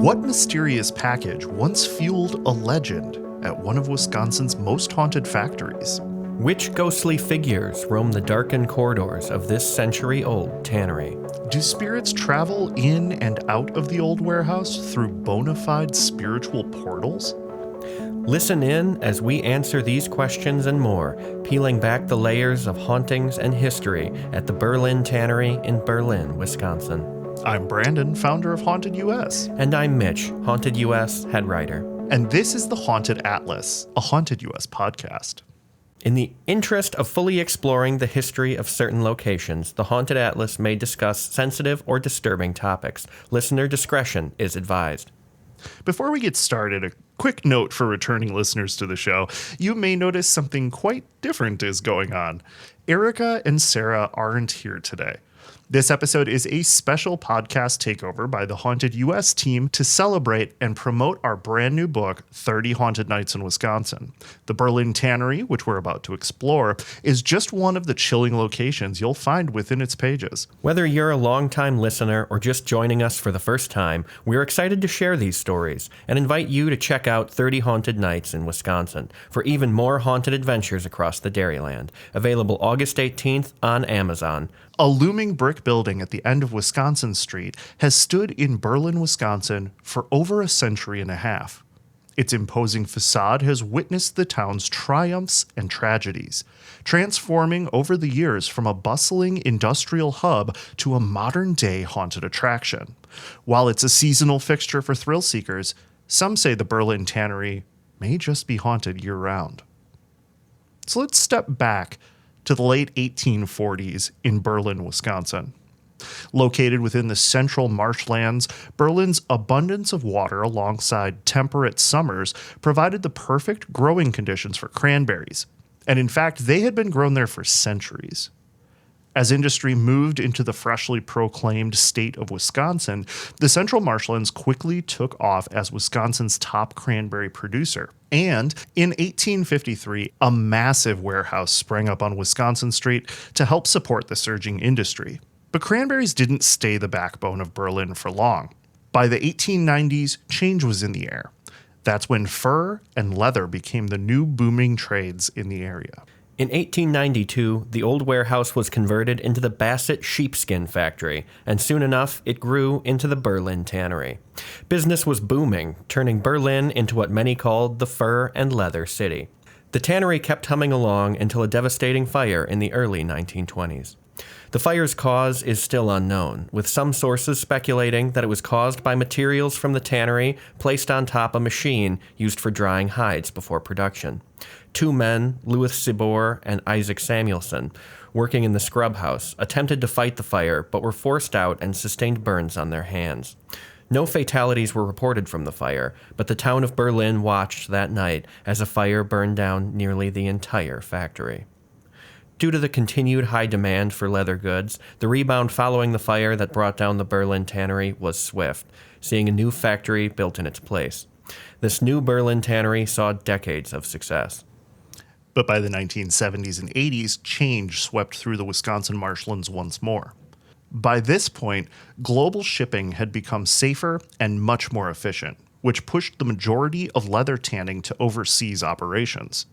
What mysterious package once fueled a legend at one of Wisconsin's most haunted factories? Which ghostly figures roam the darkened corridors of this century-old tannery? Do spirits travel in and out of the old warehouse through bona fide spiritual portals? Listen in as we answer these questions and more, peeling back the layers of hauntings and history at the Berlin Tannery in Berlin, Wisconsin. I'm Brandon, founder of Haunted US. And I'm Mitch, Haunted US head writer. And this is the Haunted Atlas, a Haunted US podcast. In the interest of fully exploring the history of certain locations, the Haunted Atlas may discuss sensitive or disturbing topics. Listener discretion is advised. Before we get started, a quick note for returning listeners to the show. You may notice something quite different is going on. Erica and Sarah aren't here today. This episode is a special podcast takeover by the Haunted US team to celebrate and promote our brand new book, 30 Haunted Nights in Wisconsin. The Berlin Tannery, which we're about to explore, is just one of the chilling locations you'll find within its pages. Whether you're a longtime listener or just joining us for the first time, we're excited to share these stories and invite you to check out 30 Haunted Nights in Wisconsin for even more haunted adventures across the Dairyland. Available August 18th on Amazon. A looming brick building at the end of Wisconsin Street has stood in Berlin, Wisconsin for over a century and a half. Its imposing facade has witnessed the town's triumphs and tragedies, transforming over the years from a bustling industrial hub to a modern-day haunted attraction. While it's a seasonal fixture for thrill seekers, some say the Berlin Tannery may just be haunted year-round. So let's step back to the late 1840s in Berlin, Wisconsin. Located within the central marshlands, Berlin's abundance of water alongside temperate summers provided the perfect growing conditions for cranberries. And in fact, they had been grown there for centuries. As industry moved into the freshly proclaimed state of Wisconsin, the central marshlands quickly took off as Wisconsin's top cranberry producer. And in 1853, a massive warehouse sprang up on Wisconsin Street to help support the surging industry. But cranberries didn't stay the backbone of Berlin for long. By the 1890s, change was in the air. That's when fur and leather became the new booming trades in the area. In 1892, the old warehouse was converted into the Bassett sheepskin factory, and soon enough, it grew into the Berlin Tannery. Business was booming, turning Berlin into what many called the fur and leather city. The tannery kept humming along until a devastating fire in the early 1920s. The fire's cause is still unknown, with some sources speculating that it was caused by materials from the tannery placed on top a machine used for drying hides before production. Two men, Louis Sibor and Isaac Samuelson, working in the scrub house, attempted to fight the fire but were forced out and sustained burns on their hands. No fatalities were reported from the fire, but the town of Berlin watched that night as a fire burned down nearly the entire factory. Due to the continued high demand for leather goods, the rebound following the fire that brought down the Berlin Tannery was swift, seeing a new factory built in its place. This new Berlin Tannery saw decades of success. But by the 1970s and 80s, change swept through the Wisconsin marshlands once more. By this point, global shipping had become safer and much more efficient, which pushed the majority of leather tanning to overseas operations.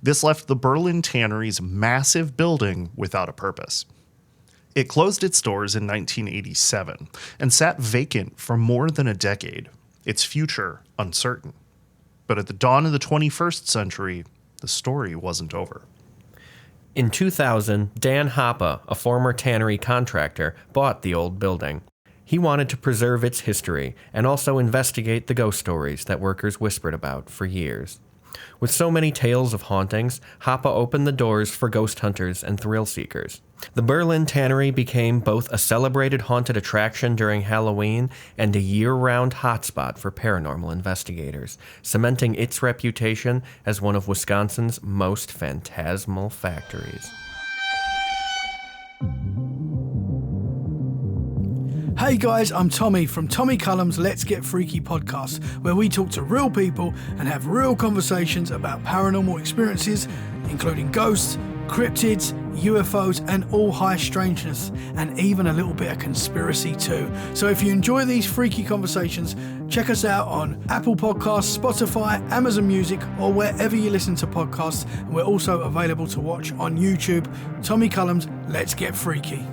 This left the Berlin Tannery's massive building without a purpose. It closed its doors in 1987 and sat vacant for more than a decade, its future uncertain. But at the dawn of the 21st century, the story wasn't over. In 2000, Dan Hoppe, a former tannery contractor, bought the old building. He wanted to preserve its history and also investigate the ghost stories that workers whispered about for years. With so many tales of hauntings, Hoppe opened the doors for ghost hunters and thrill seekers. The Berlin Tannery became both a celebrated haunted attraction during Halloween and a year-round hotspot for paranormal investigators, cementing its reputation as one of Wisconsin's most phantasmal factories. Hey guys, I'm Tommy from Tommy Cullum's Let's Get Freaky podcast, where we talk to real people and have real conversations about paranormal experiences, including ghosts, cryptids, UFOs, and all high strangeness, and even a little bit of conspiracy too. So if you enjoy these freaky conversations, check us out on Apple Podcasts, Spotify, Amazon Music, or wherever you listen to podcasts. And we're also available to watch on YouTube. Tommy Cullum's Let's Get Freaky.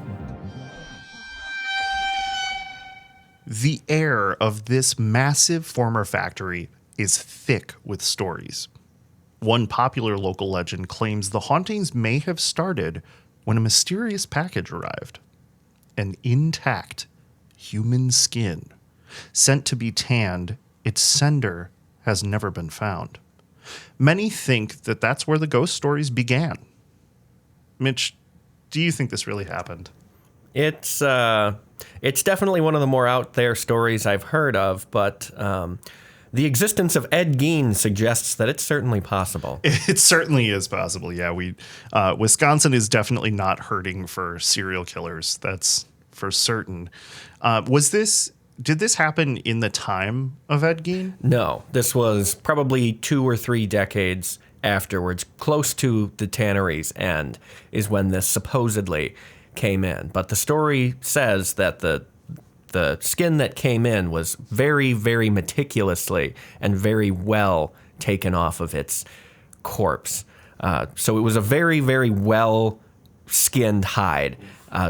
The air of this massive former factory is thick with stories. One popular local legend claims the hauntings may have started when a mysterious package arrived. An intact human skin, sent to be tanned, its sender has never been found. Many think that that's where the ghost stories began. Mitch, do you think this really happened? It's definitely one of the more out there stories I've heard of, but the existence of Ed Gein suggests that it's certainly possible. It certainly is possible. Yeah, Wisconsin is definitely not hurting for serial killers. That's for certain. Did this happen in the time of Ed Gein? No, this was probably 2 or 3 decades afterwards, close to the Tannery's end, is when this supposedly came in. But the story says that the skin that came in was very, very meticulously and very well taken off of its corpse. So it was a very, very well skinned hide.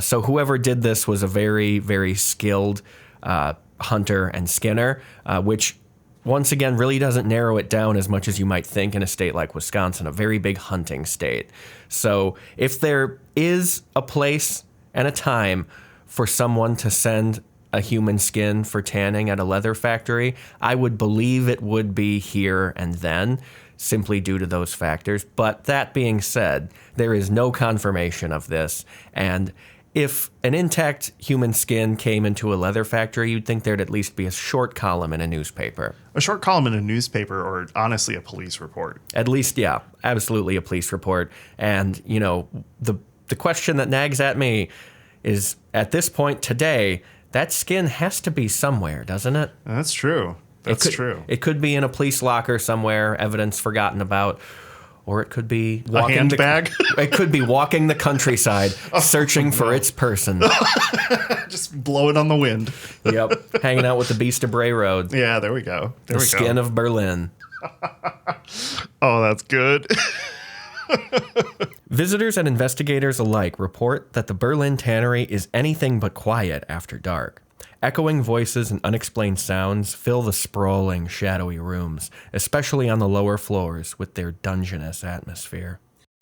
So whoever did this was a very, very skilled hunter and skinner, which once again really doesn't narrow it down as much as you might think in a state like Wisconsin, a very big hunting state. So if there is a place and a time for someone to send a human skin for tanning at a leather factory, I would believe it would be here and then, simply due to those factors. But that being said, there is no confirmation of this. And if an intact human skin came into a leather factory, you'd think there'd at least be a short column in a newspaper. A short column in a newspaper, or honestly a police report. At least, yeah, absolutely a police report. And, you know, the question that nags at me is, at this point today, that skin has to be somewhere, doesn't it? That's true. That's true. It could be in a police locker somewhere, evidence forgotten about, or it could be a handbag. It could be walking the countryside, searching for its person. Just blowing on the wind. Yep, hanging out with the Beast of Bray Road. Yeah, there we go. The skin of Berlin. Oh, that's good. Visitors and investigators alike report that the Berlin Tannery is anything but quiet after dark. Echoing voices and unexplained sounds fill the sprawling, shadowy rooms, especially on the lower floors with their dungeonous atmosphere.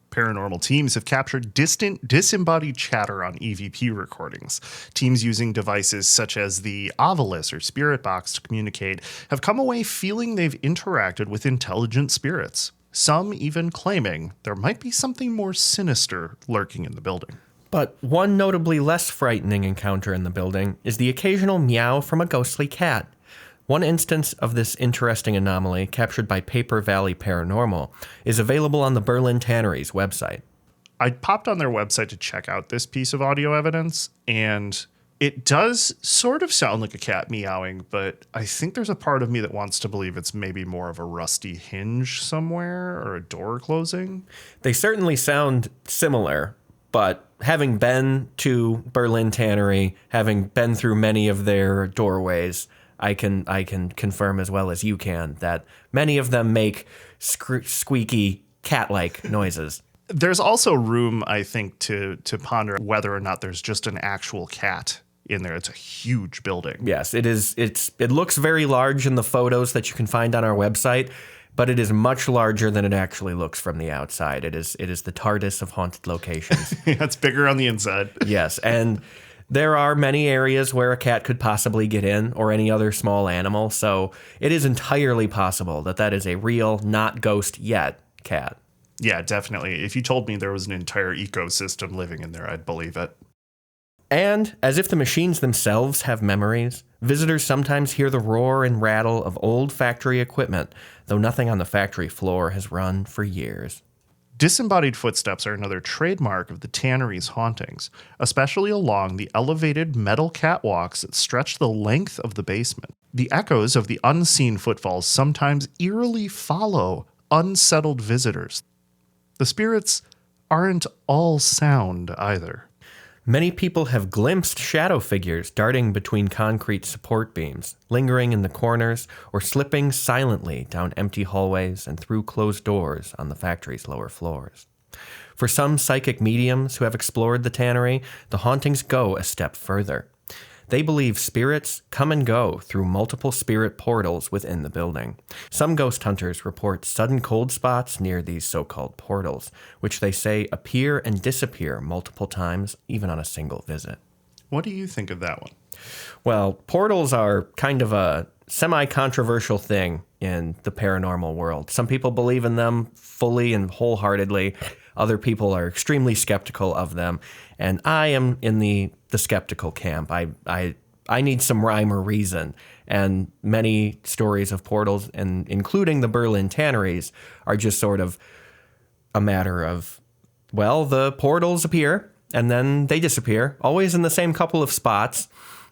Paranormal teams have captured distant, disembodied chatter on EVP recordings. Teams using devices such as the Ovilus or Spirit Box to communicate have come away feeling they've interacted with intelligent spirits. Some even claiming there might be something more sinister lurking in the building. But one notably less frightening encounter in the building is the occasional meow from a ghostly cat. One instance of this interesting anomaly, captured by Paper Valley Paranormal, is available on the Berlin Tannery's website. I popped on their website to check out this piece of audio evidence, and it does sort of sound like a cat meowing, but I think there's a part of me that wants to believe it's maybe more of a rusty hinge somewhere or a door closing. They certainly sound similar, but having been to Berlin Tannery, having been through many of their doorways, I can confirm as well as you can that many of them make squeaky cat-like noises. There's also room, I think, to ponder whether or not there's just an actual cat in there. It's a huge building. Yes, it is. It looks very large in the photos that you can find on our website, but it is much larger than it actually looks from the outside. It is the TARDIS of haunted locations. Yeah, it's bigger on the inside. Yes, and there are many areas where a cat could possibly get in, or any other small animal, so it is entirely possible that that is a real, not ghost yet, cat. Yeah, definitely. If you told me there was an entire ecosystem living in there, I'd believe it. And, as if the machines themselves have memories, visitors sometimes hear the roar and rattle of old factory equipment, though nothing on the factory floor has run for years. Disembodied footsteps are another trademark of the Tannery's hauntings, especially along the elevated metal catwalks that stretch the length of the basement. The echoes of the unseen footfalls sometimes eerily follow unsettled visitors. The spirits aren't all sound either. Many people have glimpsed shadow figures darting between concrete support beams, lingering in the corners, or slipping silently down empty hallways and through closed doors on the factory's lower floors. For some psychic mediums who have explored the tannery, the hauntings go a step further. They believe spirits come and go through multiple spirit portals within the building. Some ghost hunters report sudden cold spots near these so-called portals, which they say appear and disappear multiple times, even on a single visit. What do you think of that one? Well, portals are kind of a semi-controversial thing in the paranormal world. Some people believe in them fully and wholeheartedly. Other people are extremely skeptical of them, and I am in the skeptical camp. I need some rhyme or reason, and many stories of portals, and including the Berlin Tanneries, are just sort of a matter of, well, the portals appear and then they disappear, always in the same couple of spots.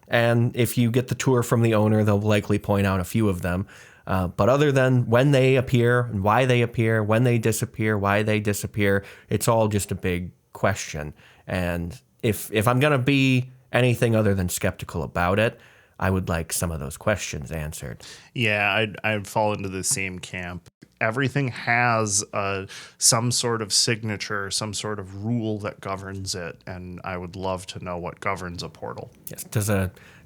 And if you get the tour from the owner, they'll likely point out a few of them. But other than when they appear and why they appear, when they disappear, why they disappear, it's all just a big question. And if I'm going to be anything other than skeptical about it, I would like some of those questions answered. Yeah, I'd fall into the same camp. Everything has some sort of signature, some sort of rule that governs it, and I would love to know what governs a portal. Yes.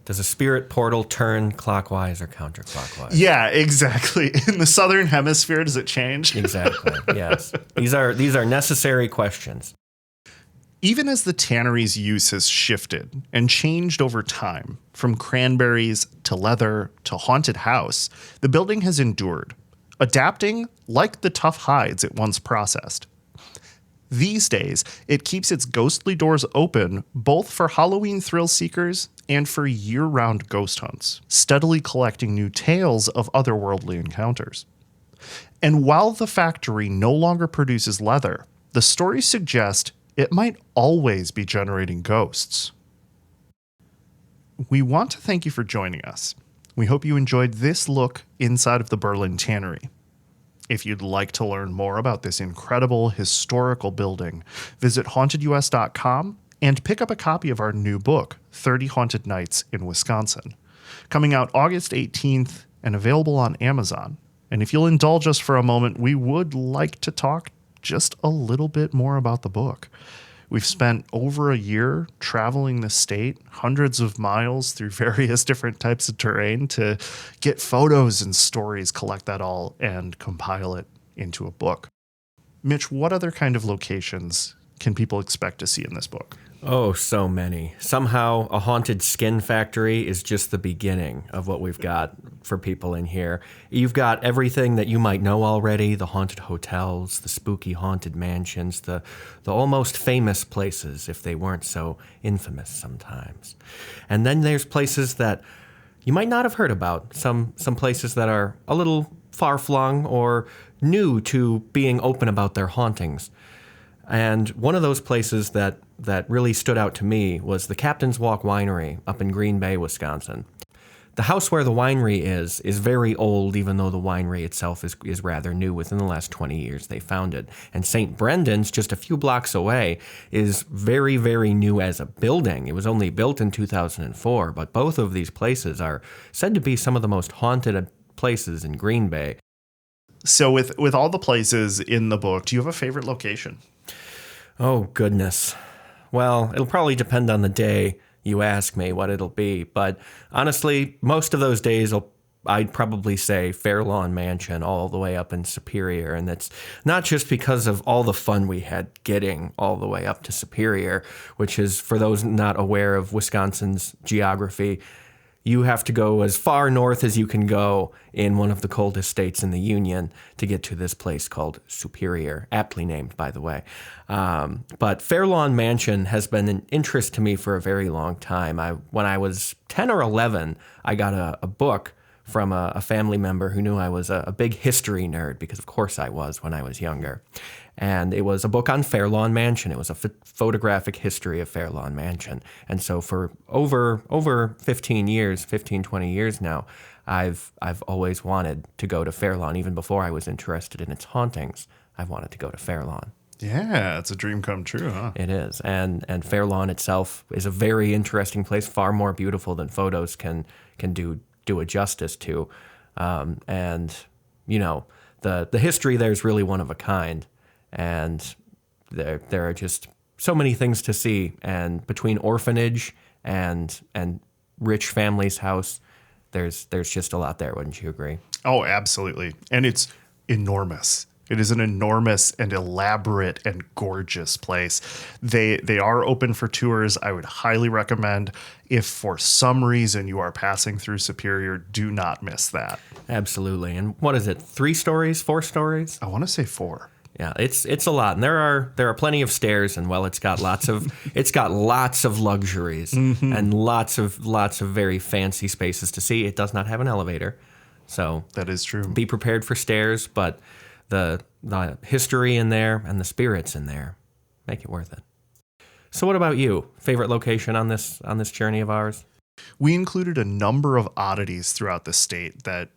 Does a spirit portal turn clockwise or counterclockwise? Yeah, exactly. In the southern hemisphere, does it change? Exactly. Yes. These are necessary questions. Even as the tannery's use has shifted and changed over time, from cranberries to leather to haunted house, the building has endured, adapting like the tough hides it once processed. These days, it keeps its ghostly doors open both for Halloween thrill seekers and for year-round ghost hunts, steadily collecting new tales of otherworldly encounters. And while the factory no longer produces leather, the stories suggest it might always be generating ghosts. We want to thank you for joining us. We hope you enjoyed this look inside of the Berlin Tannery. If you'd like to learn more about this incredible historical building, visit hauntedus.com and pick up a copy of our new book, 30 Haunted Nights in Wisconsin, coming out August 18th and available on Amazon. And if you'll indulge us for a moment, we would like to talk just a little bit more about the book. We've spent over a year traveling the state, hundreds of miles through various different types of terrain to get photos and stories, collect that all, and compile it into a book. Mitch, what other kind of locations can people expect to see in this book? Oh, so many. Somehow a haunted skin factory is just the beginning of what we've got for people in here. You've got everything that you might know already, the haunted hotels, the spooky haunted mansions, the almost famous places if they weren't so infamous sometimes. And then there's places that you might not have heard about, some places that are a little far-flung or new to being open about their hauntings. And one of those places that really stood out to me was the Captain's Walk Winery up in Green Bay, Wisconsin. The house where the winery is very old, even though the winery itself is rather new. Within the last 20 years, they founded. And St. Brendan's, just a few blocks away, is very, very new as a building. It was only built in 2004, but both of these places are said to be some of the most haunted places in Green Bay. So with all the places in the book, do you have a favorite location? Oh, goodness. Well, it'll probably depend on the day you ask me what it'll be. But honestly, most of those days I'd probably say Fairlawn Mansion all the way up in Superior. And that's not just because of all the fun we had getting all the way up to Superior, which is, for those not aware of Wisconsin's geography, you have to go as far north as you can go in one of the coldest states in the Union to get to this place called Superior, aptly named, by the way. But Fairlawn Mansion has been an interest to me for a very long time. When I was 10 or 11, I got a book from a family member who knew I was a big history nerd, because of course I was when I was younger. And it was a book on Fairlawn Mansion. It was a photographic history of Fairlawn Mansion. And so for over 15 years, 20 years now, I've always wanted to go to Fairlawn. Even before I was interested in its hauntings, I wanted to go to Fairlawn. Yeah, it's a dream come true, huh? It is. And Fair Lawn itself is a very interesting place, far more beautiful than photos can do it justice to. And, you know, the history there is really one of a kind. And there are just so many things to see. And between orphanage and rich family's house, there's just a lot there, wouldn't you agree? Oh, absolutely. And it's enormous. It is an enormous and elaborate and gorgeous place. They are open for tours. I would highly recommend. If for some reason you are passing through Superior, do not miss that. Absolutely. And what is it? 3 stories? 4 stories? I want to say 4. Yeah, it's a lot, and there are plenty of stairs, and well, it's got lots of luxuries and lots of very fancy spaces to see. It does not have an elevator, so That is true. be prepared for stairs. But the history in there and the spirits in there make it worth it. So, what about you? Favorite location on this journey of ours? We included a number of oddities throughout the state that,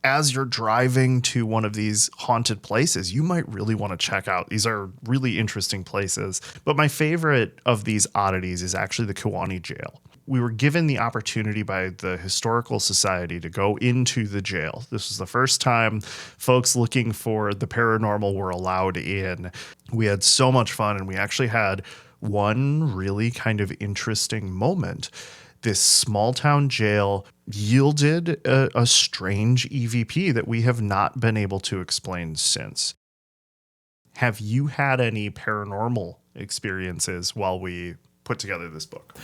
as you're driving to one of these haunted places, you might really want to check out. These are really interesting places. But my favorite of these oddities is actually the Kewanee Jail. We were given the opportunity by the Historical Society to go into the jail. This was the first time folks looking for the paranormal were allowed in. We had so much fun, and we actually had one really kind of interesting moment. This small town jail yielded a strange EVP that we have not been able to explain since. Have you had any paranormal experiences while we put together this book?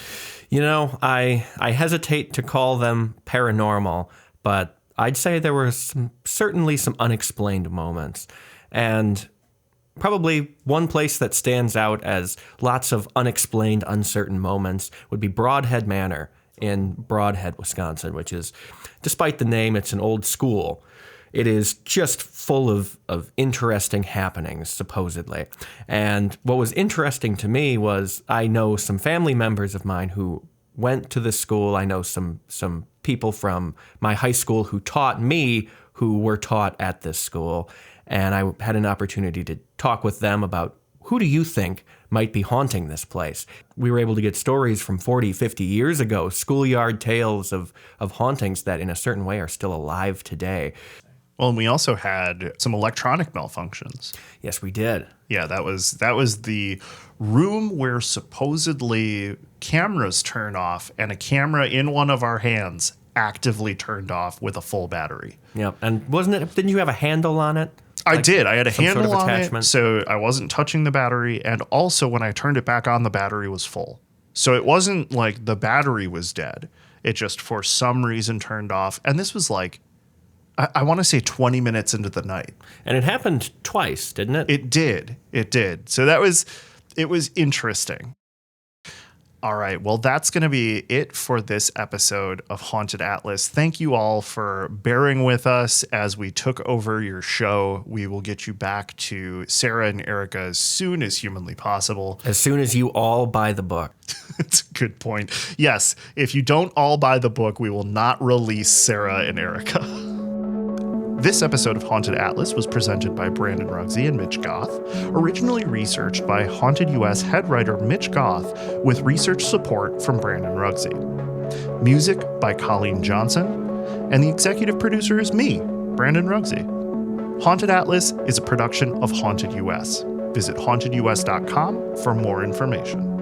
You know, I hesitate to call them paranormal, but I'd say there were certainly some unexplained moments. And probably one place that stands out as lots of unexplained, uncertain moments would be Broadhead Manor in Broadhead, Wisconsin, which is, despite the name, it's an old school. It is just full of interesting happenings, supposedly. And what was interesting to me was I know some family members of mine who went to this school. I know some people from my high school who taught me who were taught at this school. And I had an opportunity to talk with them about who do you think might be haunting this place? We were able to get stories from 40, 50 years ago, schoolyard tales of hauntings that in a certain way are still alive today. Well, and we also had some electronic malfunctions. Yes, we did. Yeah, that was the room where supposedly cameras turn off, and a camera in one of our hands actively turned off with a full battery. Yeah, and didn't you have a handle on it? I did. I had a handle sort of on attachment? it, so I wasn't touching the battery. And also, when I turned it back on, the battery was full. So it wasn't like the battery was dead. It just, for some reason, turned off. And this was like, I want to say 20 minutes into the night. And it happened twice, didn't it? It did. It did. So it was interesting. All right. Well, that's going to be it for this episode of Haunted Atlas. Thank you all for bearing with us as we took over your show. We will get you back to Sarah and Erica as soon as humanly possible. As soon as you all buy the book. That's a good point. Yes. If you don't all buy the book, we will not release Sarah and Erica. This episode of Haunted Atlas was presented by Brandon Rugsy and Mitch Goth, originally researched by Haunted US head writer Mitch Goth, with research support from Brandon Rugsy. Music by Colleen Johnson, and the executive producer is me, Brandon Rugsy. Haunted Atlas is a production of Haunted US. Visit hauntedus.com for more information.